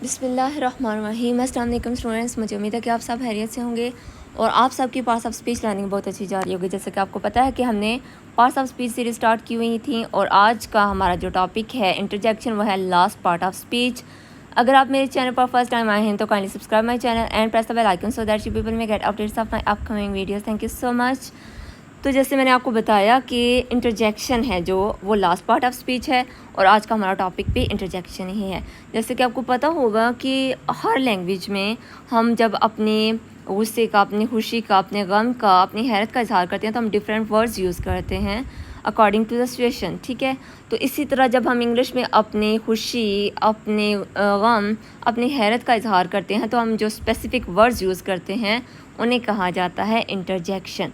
बिस्मिल्लाहिर्रहमानिर्रहीम। अस्सलाम वालेकुम स्टूडेंट्स, मुझे उम्मीद है कि आप सब खैरियत से होंगे और आप सबकी पार्ट्स ऑफ स्पीच लर्निंग बहुत अच्छी जा रही होगी। जैसे कि आपको पता है कि हमने parts of speech series start की हुई थी और आज का हमारा जो टॉपिक है इंटरजेक्शन, वो है लास्ट पार्ट ऑफ स्पीच। अगर आप मेरे चैनल पर फर्स्ट टाइम आए हैं तो kindly subscribe my channel and press the bell icon so that you people may get updates of my upcoming videos. Thank you so much. तो जैसे मैंने आपको बताया कि इंटरजेक्शन है जो वो लास्ट पार्ट ऑफ स्पीच है और आज का हमारा टॉपिक भी इंटरजेक्शन ही है। जैसे कि आपको पता होगा कि हर लैंग्वेज में हम जब अपने गुस्से का, अपनी खुशी का, अपने गम का, अपनी हैरत का इजहार करते हैं तो हम डिफरेंट वर्ड्स यूज़ करते हैं अकॉर्डिंग टू द सिचुएशन, ठीक है। तो इसी तरह जब हम इंग्लिश में अपनी खुशी, अपने गम, अपनी हैरत का इजहार करते हैं तो हम जो स्पेसिफिक वर्ड्स यूज़ करते हैं उन्हें कहा जाता है इंटरजेक्शन।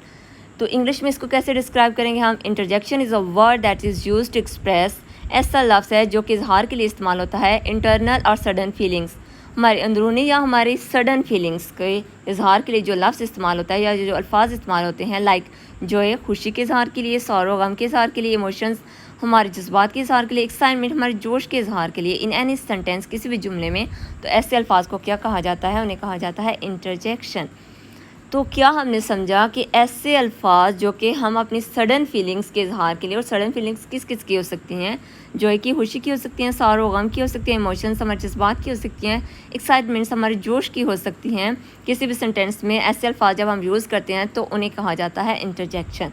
तो इंग्लिश में इसको कैसे डिस्क्राइब करेंगे हम? Interjection is a word that is used to express, ऐसा लफ्ज़ है जो कि इजहार के लिए इस्तेमाल होता है इंटरनल और सडन फीलिंग्स, हमारी अंदरूनी या हमारी सडन फीलिंग्स के इजहार के लिए जो लफ्ज़ इस्तेमाल होता है या जो अल्फाज इस्तेमाल होते हैं, लाइक जो है खुशी के इजहार के लिए, सौरो गम के इजहार के लिए, इमोशंस हमारे जज्बात के इजहार के लिए, एक्साइटमेंट हमारे जोश के इजहार के लिए, इन एनी सेंटेंस किसी भी जुमले में, तो ऐसे अल्फाज को क्या कहा जाता है? उन्हें कहा जाता है इंटरजेक्शन। तो क्या हमने समझा कि ऐसे अल्फाज जो कि हम अपनी सडन फीलिंग्स के इजहार के लिए, और सडन फीलिंग्स किस किस की हो सकती हैं? जो है कि खुशी की हो सकती हैं, सौरो गम की हो सकती हैं, इमोशंस हमारे जज्बात की हो सकती हैं, एक्साइटमेंट्स हमारे जोश की हो सकती हैं। किसी भी सेंटेंस में ऐसे अल्फाज जब हम यूज़ करते हैं तो उन्हें कहा जाता है interjection.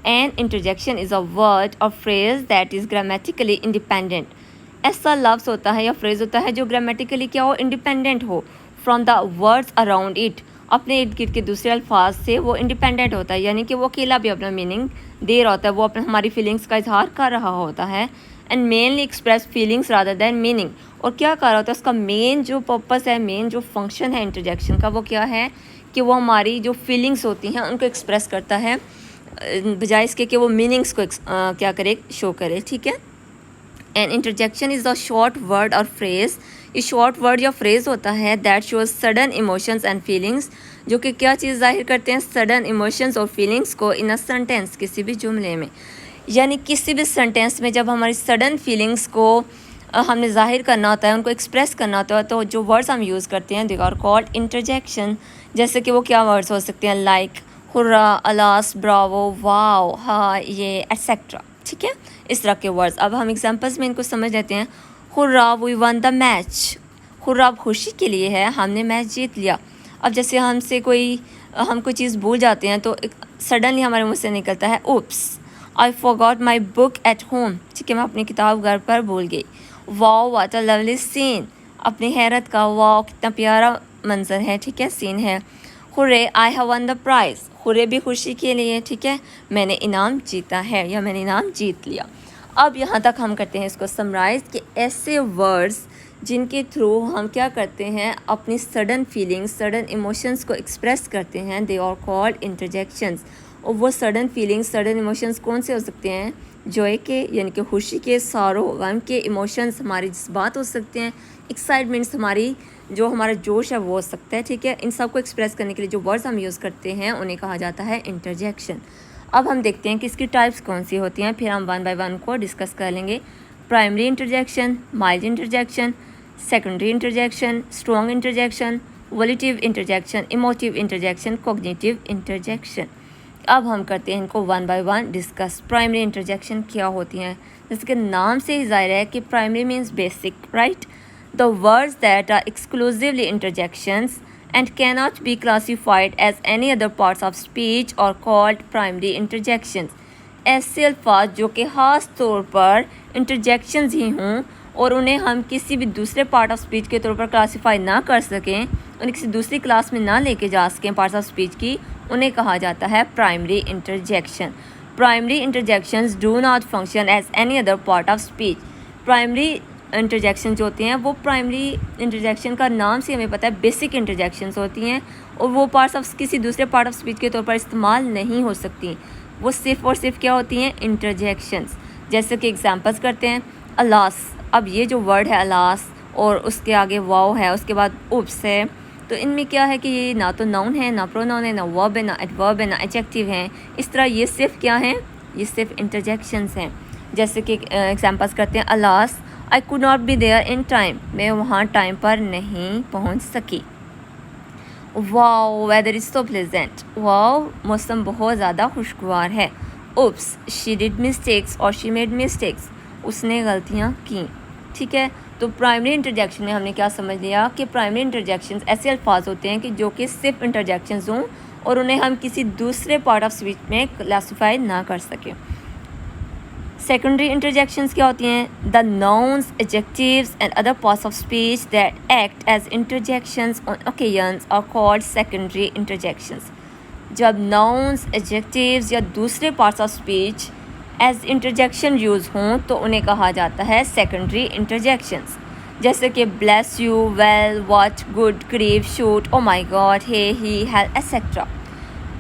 And interjection is a word और phrase that is grammatically independent. ऐसा लफ्ज़ होता है या फ्रेज़ होता है जो ग्रामेटिकली क्या हो? इंडिपेंडेंट हो from the words around it, अपने इर्द गिर्द के दूसरे अल्फाज से वो इंडिपेंडेंट होता है, यानी कि वो अकेला भी अपना मीनिंग दे रहा होता है, वो अपने हमारी फीलिंग्स का इजहार कर रहा होता है। And mainly express feelings rather than meaning. और क्या कर रहा होता है? उसका मेन जो पर्पस है, मेन जो फंक्शन है इंटरजेक्शन का, वो क्या है कि वो हमारी जो फीलिंग्स होती हैं उनको एक्सप्रेस करता है, बजाय इसके कि वो मीनिंग्स को क्या करे, शो करे, ठीक है। And interjection is a short word और फ्रेज़, ये शॉर्ट वर्ड या फ्रेज़ होता है that shows sudden emotions and feelings, जो कि क्या चीज़ जाहिर करते हैं? सडन इमोशंस और फीलिंग्स को इन अ सेंटेंस, किसी भी जुमले में। यानी किसी भी सेंटेंस में जब हमारी सडन फीलिंग्स को हमने जाहिर करना होता है, उनको एक्सप्रेस करना होता है, तो जो वर्ड्स हम यूज़ करते हैं दे आर कॉल्ड इंटरजेक्शन। जैसे कि वो क्या वर्ड्स हो सकते हैं? Like hurrah, alas, Bravo, wow, हाँ, ये एट्सेट्रा, ठीक है, इस तरह के वर्ड्स। अब हम एग्जांपल्स में इनको समझ लेते हैं। Hurrah, we won the match. Hurrah खुशी के लिए है, हमने मैच जीत लिया। अब जैसे हम कोई चीज़ भूल जाते हैं तो सडनली हमारे मुंह से निकलता है oops, I forgot my book at home, ठीक है, मैं अपनी किताब घर पर भूल गई। Wow what a lovely scene, अपनी हैरत का, वाओ कितना प्यारा मंजर है, ठीक है, सीन है। Hurray, I have won the prize, hurray भी खुशी के लिए, ठीक है, मैंने इनाम जीता है या मैंने इनाम जीत लिया। अब यहाँ तक हम करते हैं इसको समराइज़ कि ऐसे वर्ड्स जिनके थ्रू हम क्या करते हैं? अपनी सडन फीलिंग्स, सडन इमोशंस को एक्सप्रेस करते हैं, दे आर कॉल्ड इंटरजेक्शंस। और वो सडन फीलिंग्स, सडन इमोशंस कौन से हो सकते हैं? जॉय के, यानी कि खुशी के, सौरो गम के, इमोशंस हमारे जज्बात हो सकते हैं, एक्साइटमेंट्स हमारी जो हमारा जोश है वो हो सकता है, ठीक है। इन सब को एक्सप्रेस करने के लिए जो वर्ड्स हम यूज़ करते हैं उन्हें कहा जाता है इंटरजेक्शन। अब हम देखते हैं कि इसकी टाइप्स कौन सी होती हैं, फिर हम वन बाय वन को डिस्कस कर लेंगे। Primary interjection, mild interjection, secondary interjection, strong interjection, volitive interjection, emotive interjection, cognitive interjection. अब हम करते हैं इनको one by one discuss. Primary interjection क्या होती हैं? जैसे कि नाम से ही जाहिर है कि primary means basic, right. The words that are exclusively interjections and cannot be classified as any other parts of speech or called primary interjections। ऐसे अल्फाज जो कि ख़ास तौर पर इंटरजेक्शंस ही हों और उन्हें हम किसी भी दूसरे पार्ट ऑफ स्पीच के तौर पर क्लासीफाई ना कर सकें, उन्हें किसी दूसरी क्लास में ना लेके जा सकें पार्ट्स ऑफ स्पीच की, उन्हें कहा जाता है primary interjection. Primary interjections do not function as any other part of speech. Primary interjection जो होती हैं वो प्राइमरी इंटरजेक्शन का नाम से हमें पता है बेसिक इंटरजेक्शंस होती हैं और वो पार्ट्स ऑफ किसी दूसरे पार्ट ऑफ स्पीच के तौर पर इस्तेमाल नहीं हो सकती, वो सिर्फ और सिर्फ क्या होती हैं? इंटरजेक्शंस। जैसे कि एग्जांपल्स करते हैं, अलास, अब ये जो वर्ड है अलास और उसके आगे वाओ है, उसके बाद उप्स है, तो इनमें क्या है कि ये ना तो नाउन है, ना प्रोनाउन है, ना वर्ब है, ना एडवर्ब है, ना एडजेक्टिव है। इस तरह ये सिर्फ क्या हैं? ये सिर्फ इंटरजेक्शंस हैं। जैसे कि एग्जांपल्स करते हैं, alas I could not be there in time, मैं वहाँ टाइम पर नहीं पहुँच सकी। Wow weather is so pleasant, wow मौसम बहुत ज़्यादा खुशगवार है। उप्स शी डिड मिस्टेक्स और शी मेड मिस्टेक्स, उसने गलतियाँ की। ठीक है, तो प्राइमरी इंटरजेक्शन में हमने क्या समझ लिया कि प्राइमरी इंटरजेक्शंस ऐसे अल्फाज होते हैं कि जो कि सिर्फ इंटरजेक्शंस हों और उन्हें हम किसी दूसरे पार्ट ऑफ स्पीच में क्लासीफाई ना कर सकें। सेकेंडरी इंटरजेक्शंस क्या होती हैं? The nouns, adjectives and other parts of speech that act as interjections on occasions are called secondary interjections. जब नाउन्स, एडजेक्टिव्स या दूसरे parts of speech as interjection use हों तो उन्हें कहा जाता है सेकेंडरी इंटरजेक्शंस। जैसे कि bless you, well, watch, good, grief, shoot, oh my god, hey, hi, hell, etcetera.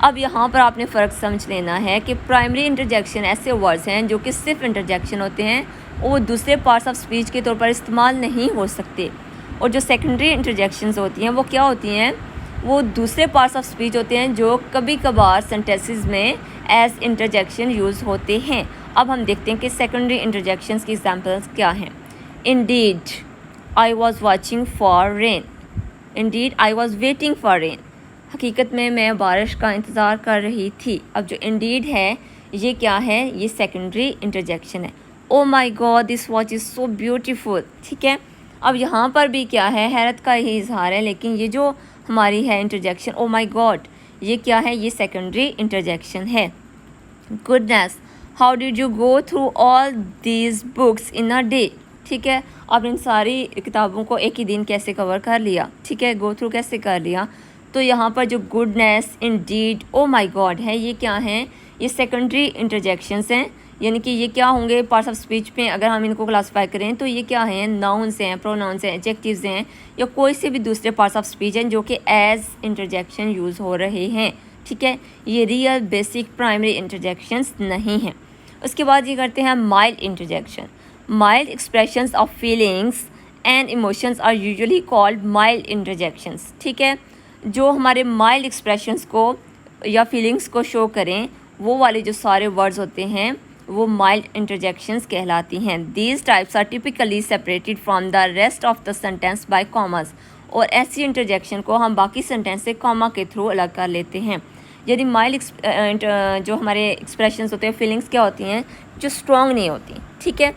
अब यहाँ पर आपने फ़र्क समझ लेना है कि प्राइमरी इंटरजेक्शन ऐसे वर्ड्स हैं जो कि सिर्फ इंटरजेक्शन होते हैं और वो दूसरे पार्ट्स ऑफ स्पीच के तौर पर इस्तेमाल नहीं हो सकते। और जो सेकेंडरी इंटरजेक्शंस होती हैं वो क्या होती हैं? वो दूसरे पार्ट्स ऑफ स्पीच होते हैं जो कभी कभार सेंटेंसेस में एज इंटरजेक्शन यूज़ होते हैं। अब हम देखते हैं कि सेकेंडरी इंटरजेक्शंस की एग्जांपल्स क्या हैं। Indeed I was watching for rain, Indeed I was waiting for rain, हकीकत में मैं बारिश का इंतज़ार कर रही थी। अब जो इंडीड है ये क्या है? ये सेकेंडरी इंटरजेक्शन है। Oh my god this watch is so beautiful. ठीक है, अब यहाँ पर भी क्या है? हैरत का ही इजहार है, लेकिन ये जो हमारी है इंटरजेक्शन ओ माई गॉड, ये क्या है? ये सेकेंडरी इंटरजेक्शन है। Goodness how did you go through all these books in a day. ठीक है, आपने इन सारी किताबों को एक ही दिन कैसे कवर कर लिया? ठीक है, गो थ्रू कैसे कर लिया? तो यहाँ पर जो goodness, Indeed, O my God है, ये क्या हैं? ये सेकेंडरी इंटरजेक्शंस हैं, यानी कि ये क्या होंगे? पार्ट्स ऑफ स्पीच में अगर हम इनको क्लासीफाई करें तो ये क्या हैं? नाउन्स हैं, प्रोनाउंस हैं, एडजेक्टिव्स हैं या कोई से भी दूसरे पार्ट्स ऑफ स्पीच हैं जो कि एज इंटरजेक्शन यूज़ हो रहे हैं। ठीक है, ये रियल बेसिक प्राइमरी इंटरजेक्शंस नहीं हैं। उसके बाद ये करते हैं mild interjection. Mild expressions of feelings and emotions are usually called mild interjections. ठीक है, जो हमारे माइल्ड एक्सप्रेशंस को या फीलिंग्स को शो करें वो वाले जो सारे वर्ड्स होते हैं वो माइल्ड इंटरजेक्शंस कहलाती हैं। These types are typically separated from the rest of the sentence by commas, और ऐसी इंटरजेक्शन को हम बाकी सेंटेंस से कॉमा के थ्रू अलग कर लेते हैं। यदि माइल्ड जो हमारे एक्सप्रेशंस होते हैं, फीलिंग्स क्या होती हैं? जो स्ट्रॉन्ग नहीं होती। ठीक है,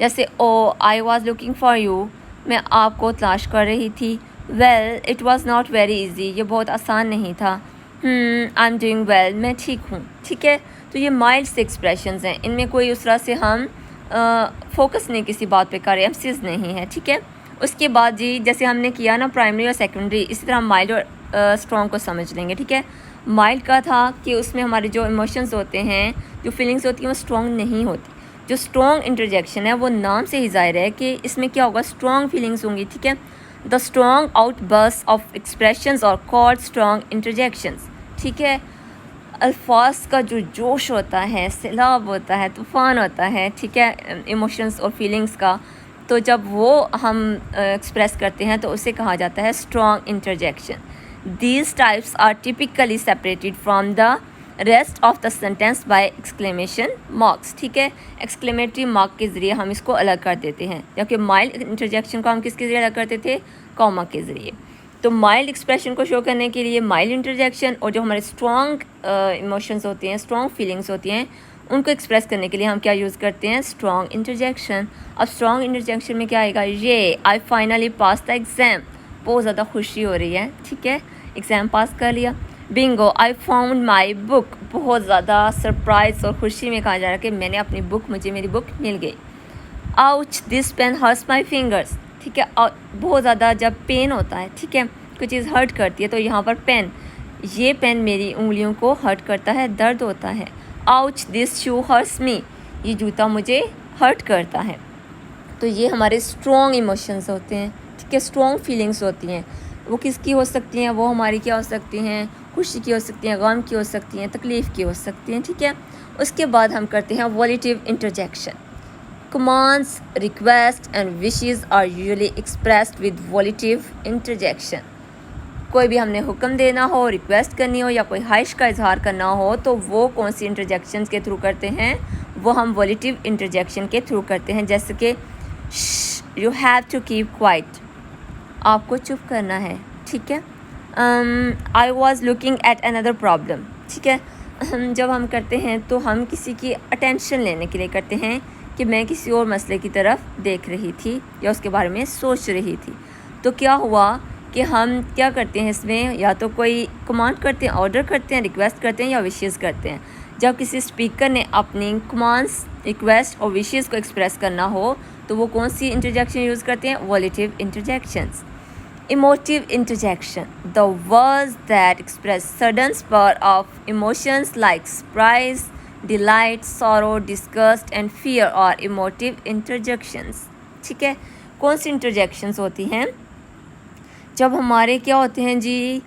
जैसे oh I was looking for you, मैं आपको तलाश कर रही थी। Well it was not very easy, ये बहुत आसान नहीं था। आई एम डूइंग वेल, मैं ठीक हूँ। ठीक है, तो ये माइल्ड से एक्सप्रेशंस हैं, इनमें कोई उस तरह से हम फोकस नहीं किसी बात पे कर रहे, एम्फसिस नहीं है। ठीक है, उसके बाद जी जैसे हमने किया ना प्राइमरी और सेकेंडरी, इसी तरह माइल्ड और स्ट्रॉन्ग को समझ लेंगे। ठीक है, माइल्ड का था कि उसमें हमारे जो इमोशंस होते हैं, जो फीलिंग्स होती हैं वो स्ट्रॉन्ग नहीं होती। जो स्ट्रॉन्ग इंटरजेक्शन है वो नाम से ही ज़ाहिर है कि इसमें क्या होगा? स्ट्रॉन्ग फीलिंग्स होंगी। ठीक है, the strong outburst of expressions और कॉल्ड स्ट्रॉन्ग इंटरजेक्शंस। ठीक है, अल्फाज का जो जोश होता है, सैलाब होता है, तूफ़ान होता है, ठीक है, इमोशंस और फीलिंग्स का, तो जब वो हम एक्सप्रेस करते हैं तो उसे कहा जाता है strong interjection. These types are typically separated from the rest of the sentence by exclamation marks. ठीक है, एक्सक्लेमेटरी मार्क के ज़रिए हम इसको अलग कर देते हैं, जबकि माइल्ड इंटरजेक्शन को हम किसके ज़रिए अलग करते थे? कॉमा के ज़रिए। तो माइल्ड एक्सप्रेशन को शो करने के लिए माइल्ड इंटरजेक्शन, और जो हमारे स्ट्रॉन्ग इमोशंस होते हैं, स्ट्रॉन्ग फीलिंग्स होती हैं, उनको एक्सप्रेस करने के लिए हम क्या यूज़ करते हैं? Strong interjection. अब स्ट्रॉन्ग इंटरजेक्शन में क्या आएगा? ये I finally pass the exam, बहुत ज़्यादा खुशी हो रही है। ठीक है, एग्ज़ाम पास कर लिया। Bingo I found my book, बहुत ज़्यादा सरप्राइज और खुशी में कहा जा रहा है कि मैंने अपनी बुक, मुझे मेरी बुक मिल गई। Ouch this pen hurts my fingers. ठीक है, बहुत ज़्यादा जब पेन होता है, ठीक है, कोई चीज़ हर्ट करती है, तो यहाँ पर पेन, ये पेन मेरी उंगलियों को हर्ट करता है, दर्द होता है। Ouch this shoe hurts me, ये जूता मुझे हर्ट करता है। तो ये हमारे स्ट्रॉन्ग इमोशंस होते हैं। ठीक है, स्ट्रॉन्ग फीलिंग्स होती हैं। वो किसकी हो सकती हैं? वो हमारी क्या हो सकती हैं? खुशी की हो सकती हैं, गम की हो सकती हैं, तकलीफ़ की हो सकती हैं। ठीक है, उसके बाद हम करते हैं volitive interjection. Commands, request and wishes are usually expressed with volitive interjection. कोई भी हमने हुक्म देना हो, रिक्वेस्ट करनी हो या कोई ख्वाहिश का इजहार करना हो तो वो कौन सी इंटरजेक्शन के थ्रू करते हैं? वो हम वॉलेटिव इंटरजेक्शन के थ्रू करते हैं। जैसे कि you have to keep quiet, आपको चुप करना है, ठीक है। I was looking at another problem, ठीक है। जब हम करते हैं तो हम किसी की अटेंशन लेने के लिए करते हैं कि मैं किसी और मसले की तरफ देख रही थी या उसके बारे में सोच रही थी। तो क्या हुआ कि हम क्या करते हैं इसमें, या तो कोई कमांड करते हैं, ऑर्डर करते हैं, रिक्वेस्ट करते हैं या विशेस करते हैं। जब किसी स्पीकर ने अपनी कमांड्स, रिक्वेस्ट और विशेस को एक्सप्रेस करना हो तो वो कौन सी इंटरजेक्शन यूज़ करते हैं? वॉलेटिव interjections. Emotive interjection, the words that express sudden spur of emotions like surprise, delight, sorrow, disgust and fear or emotive interjections। ठीक है, कौन सी interjections होती हैं? जब हमारे क्या होते हैं जी,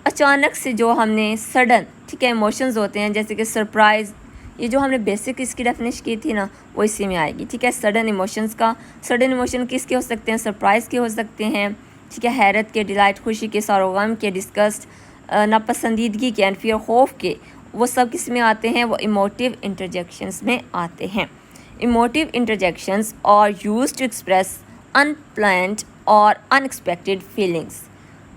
अचानक से जो हमने सडन, ठीक है, इमोशंस होते हैं, जैसे कि सरप्राइज़, ये जो हमने बेसिक इसकी डेफिनेशन की थी ना, वो इसी में आएगी, ठीक है। सडन इमोशंस का, सडन इमोशन किसके हो सकते हैं? सरप्राइज़ के हो सकते हैं, ठीक है, हैरत के, डिलाइट खुशी के, सॉरो गम के, डिस्गस्ट नापसंदीदगी के, एंड फियर खौफ के, वो सब किस में आते हैं? वो इमोटिव इंटरजेक्शंस में आते हैं। Emotive interjections are used to express unplanned और अनएक्सपेक्टेड फीलिंग्स।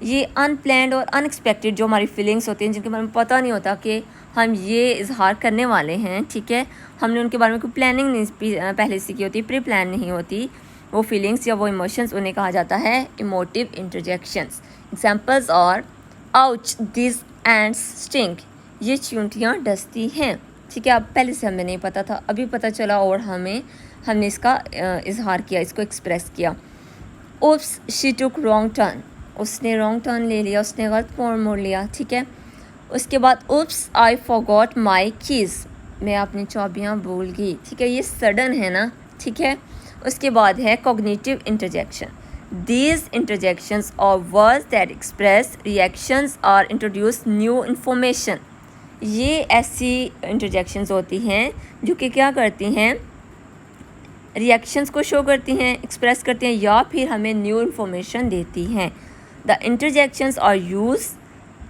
ये अनप्लान्ड और अनएक्सपेक्टेड जो हमारी फीलिंग्स होती हैं, जिनके बारे में पता नहीं होता कि हम ये इजहार करने वाले हैं, ठीक है, हमने उनके बारे में कोई प्लानिंग नहीं पहले से की होती, प्री प्लान नहीं होती, वो फीलिंग्स या वो इमोशंस, उन्हें कहा जाता है इमोटिव इंटरजेक्शंस। एग्जांपल्स और आउच दिस एंड्स स्टिंग, ये चींटियाँ डसती हैं, ठीक है। अब पहले से हमें नहीं पता था, अभी पता चला और हमने इसका इजहार किया, इसको एक्सप्रेस किया। Oops she took wrong turn, उसने रॉन्ग टर्न ले लिया, उसने गलत मोड़ लिया, ठीक है। उसके बाद oops I forgot my keys, मैं अपनी चाबियाँ भूल गई, ठीक है, ये सडन है ना, ठीक है। उसके बाद है कॉग्निटिव इंटरजेक्शन। दीज इंटरजेक्शंस और वर्ड्स दैट एक्सप्रेस रिएक्शंस और इंट्रोड्यूस न्यू इन्फॉर्मेशन, ये ऐसी इंटरजेक्शंस होती हैं जो कि क्या करती हैं? रिएक्शंस को शो करती हैं, एक्सप्रेस करती हैं, या फिर हमें न्यू इन्फॉर्मेशन देती हैं। The interjections are use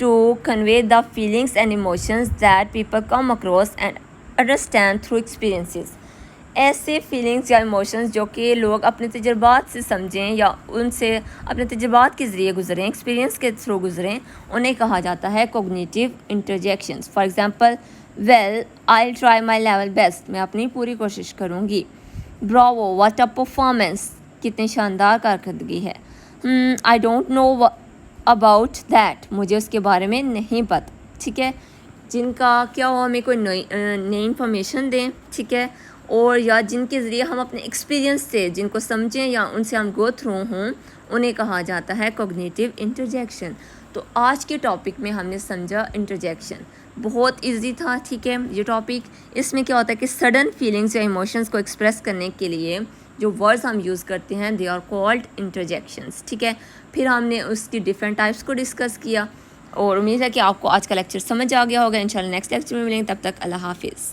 to convey the feelings and emotions that people come across and understand through experiences. ऐसे फीलिंग्स या इमोशंस जो कि लोग अपने तजुर्बात से समझें या उनसे अपने तजुर्बात के ज़रिए गुजरें, एक्सपीरियंस के थ्रू गुजरें, उन्हें कहा जाता है cognitive interjections. For example, well I try my level best, मैं अपनी पूरी कोशिश करूँगी। ब्रावो व्हाट अ परफॉर्मेंस, कितनी शानदार कारकर्दगी है। I don't know about that, मुझे उसके बारे में नहीं पता, ठीक है। जिनका क्या हो, हमें कोई नई इन्फॉर्मेशन दें, ठीक है, और या जिनके ज़रिए हम अपने एक्सपीरियंस से जिनको समझें या उनसे हम गो थ्रू हों, उन्हें कहा जाता है कॉग्निटिव इंटरजेक्शन। तो आज के टॉपिक में हमने समझा इंटरजेक्शन, बहुत इजी था, ठीक है, ये टॉपिक। इसमें क्या होता है कि सडन फीलिंग्स या इमोशंस को एक्सप्रेस करने के लिए जो वर्ड्स हम यूज़ करते हैं, दे आर कॉल्ड इंटरजेक्शंस, ठीक है। फिर हमने उसकी डिफरेंट टाइप्स को डिस्कस किया और उम्मीद है कि आपको आज का लेक्चर समझ आ गया होगा। इंशाल्लाह नेक्स्ट लेक्चर में मिलेंगे, तब तक अल्लाह हाफिज़।